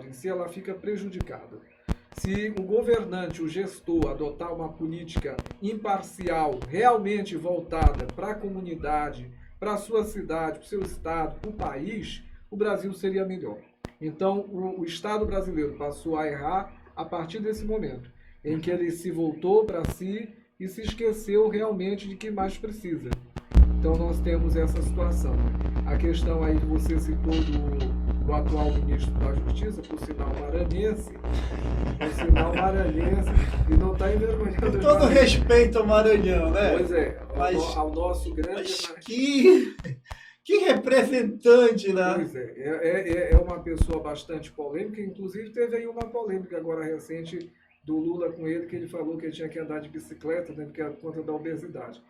sociedade em si, ela fica prejudicada. Se o governante, o gestor, adotar uma política imparcial, realmente voltada para a comunidade, para a sua cidade, para o seu estado, para o país, o Brasil seria melhor. Então, o Estado brasileiro passou a errar a partir desse momento, em que ele se voltou para si e se esqueceu realmente de que mais precisa. Então, nós temos essa situação. A questão aí que você citou do atual ministro da Justiça, por sinal maranhense, e não está envergonhando. Com todo respeito ao Maranhão, né? Pois é, ao nosso grande... Mas que representante, né? Pois é uma pessoa bastante polêmica, inclusive teve aí uma polêmica agora recente do Lula com ele, que ele falou que ele tinha que andar de bicicleta, né, porque era por conta da obesidade.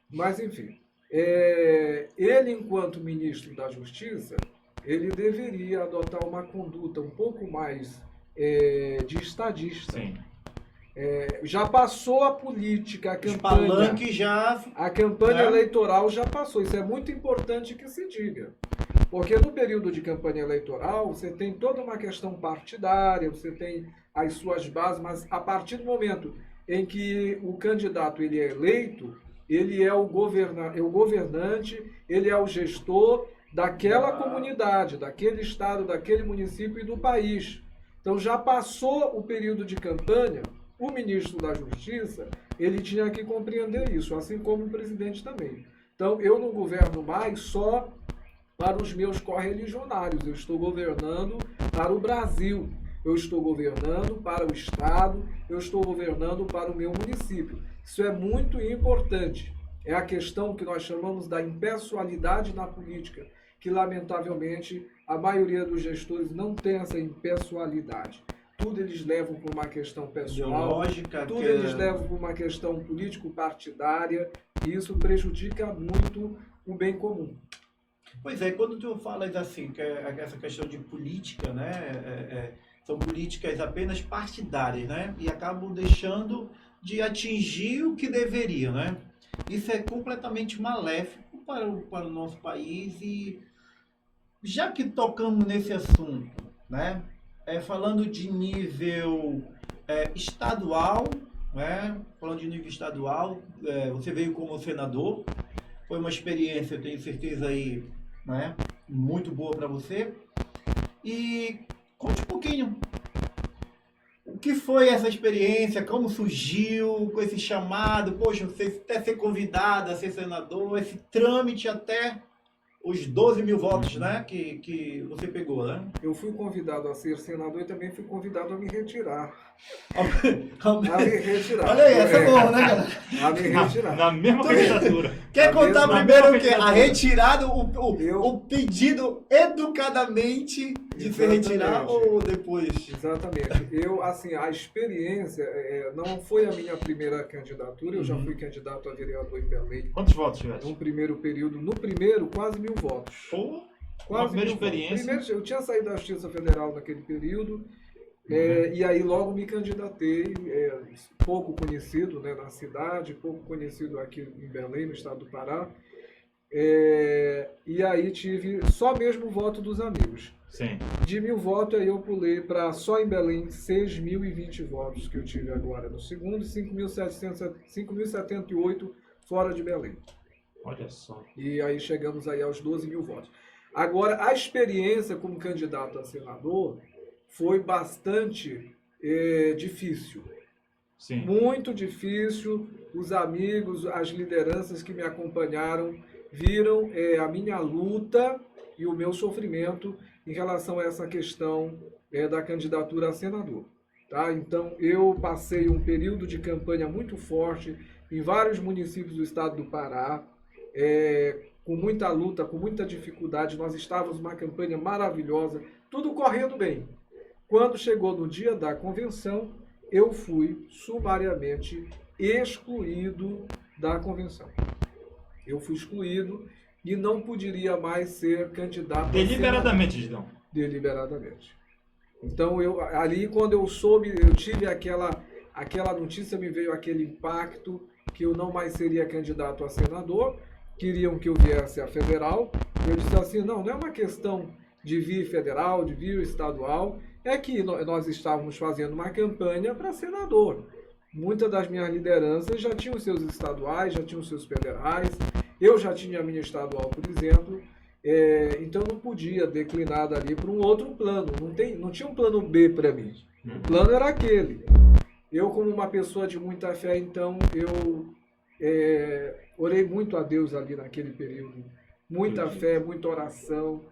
Mas, enfim, ele, enquanto ministro da Justiça, ele deveria adotar uma conduta um pouco mais de estadista. Sim. Já passou a política, a campanha eleitoral já passou. Isso é muito importante que se diga. Porque no período de campanha eleitoral, você tem toda uma questão partidária, você tem as suas bases, mas a partir do momento em que o candidato ele é eleito, ele é o governante, ele é o gestor daquela comunidade, daquele estado, daquele município e do país. Então já passou o período de campanha, o ministro da Justiça, ele tinha que compreender isso, assim como o presidente também. Então eu não governo mais só para os meus correligionários, eu estou governando para o Brasil, eu estou governando para o estado, eu estou governando para o meu município. Isso é muito importante. É a questão que nós chamamos da impessoalidade na política, que lamentavelmente a maioria dos gestores não tem essa impessoalidade. Tudo eles levam por uma questão pessoal, tudo eles levam por uma questão político-partidária, e isso prejudica muito o bem comum. Pois é, quando tu falas assim, que essa questão de política, né, são políticas apenas partidárias, né, e acabam deixando de atingir o que deveriam, né? Isso é completamente maléfico para o nosso país. E já que tocamos nesse assunto, né, falando de nível estadual, né, você veio como senador, foi uma experiência, eu tenho certeza aí, né, muito boa para você. E conte um pouquinho, o que foi essa experiência, como surgiu com esse chamado, poxa, você até ser convidado a ser senador, esse trâmite até os 12 mil votos, né, que você pegou, né? Eu fui convidado a ser senador e também fui convidado a me retirar. Olha aí, essa é boa, né, cara? A me retirar. Na mesma candidatura. Quer contar primeiro o quê? A retirada, o pedido educadamente de se retirar ou depois? Exatamente. A experiência não foi a minha primeira candidatura, eu já fui candidato a vereador em Belém. Quantos votos tivesse? No primeiro período, quase 1.000 votos. Pô, quase primeira 1.000 experiência. Primeiro, eu tinha saído da Justiça Federal naquele período, e aí logo me candidatei, pouco conhecido, né, na cidade, pouco conhecido aqui em Belém, no estado do Pará. E aí tive só mesmo o voto dos amigos. Sim. De 1.000 votos, aí eu pulei para só em Belém 6.020 votos que eu tive agora no segundo, 5.078 fora de Belém. Olha só. E aí chegamos aí aos 12 mil votos. Agora, a experiência como candidato a senador foi bastante difícil. Sim. Muito difícil. Os amigos, as lideranças que me acompanharam viram a minha luta e o meu sofrimento em relação a essa questão da candidatura a senador. Tá? Então, eu passei um período de campanha muito forte em vários municípios do estado do Pará, com muita luta, com muita dificuldade. Nós estávamos numa campanha maravilhosa, tudo correndo bem. Quando chegou no dia da convenção, eu fui sumariamente excluído da convenção. Eu fui excluído e não poderia mais ser candidato. Deliberadamente, Gidão. Deliberadamente. Então, ali quando eu soube, eu tive aquela notícia, me veio aquele impacto que eu não mais seria candidato a senador, queriam que eu viesse a federal. Eu disse assim, não é uma questão de vir federal, de vir estadual, é que nós estávamos fazendo uma campanha para senador. Muitas das minhas lideranças já tinham seus estaduais, já tinham seus federais, eu já tinha a minha estadual, por exemplo, então não podia declinar dali para um outro plano, não tinha um plano B para mim, o plano era aquele. Eu, como uma pessoa de muita fé, então, eu orei muito a Deus ali naquele período, muita fé, muita oração,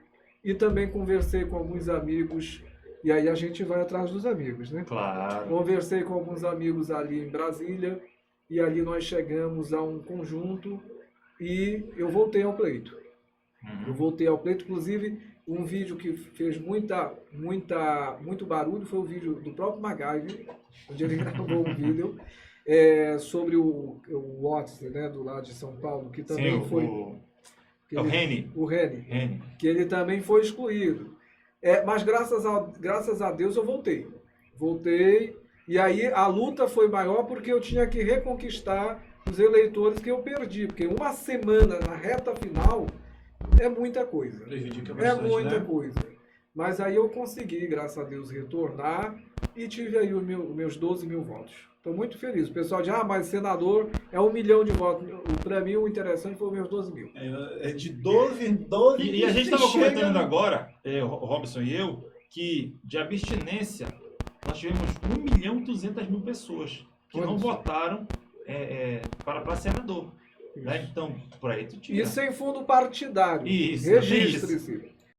e também conversei com alguns amigos. E aí a gente vai atrás dos amigos, né? Claro. Conversei com alguns amigos ali em Brasília e ali nós chegamos a um conjunto e eu voltei ao pleito. Eu voltei ao pleito, inclusive um vídeo que fez muito barulho foi o vídeo do próprio MacGyver, onde ele gravou um vídeo sobre o Watts, né, do lado de São Paulo, que também Sim, foi... É o Reni. O Reni. Que ele também foi excluído. Mas graças a Deus eu voltei. Voltei, e aí a luta foi maior porque eu tinha que reconquistar os eleitores que eu perdi. Porque uma semana na reta final é muita coisa. Prejudica bastante, muita né? coisa. Mas aí eu consegui, graças a Deus, retornar e tive aí os meus 12 mil votos. Estou muito feliz. O pessoal diz, mas senador é 1 milhão de votos. Para mim, o interessante foi os meus 12 mil. É de 12 E a gente estava chega- comentando agora, o Robson e eu, que de abstinência nós tivemos 1.200.000 pessoas que Olha não só. votaram para senador. Né? Então, por aí tu tira. E sem fundo partidário. Isso, Registre-se.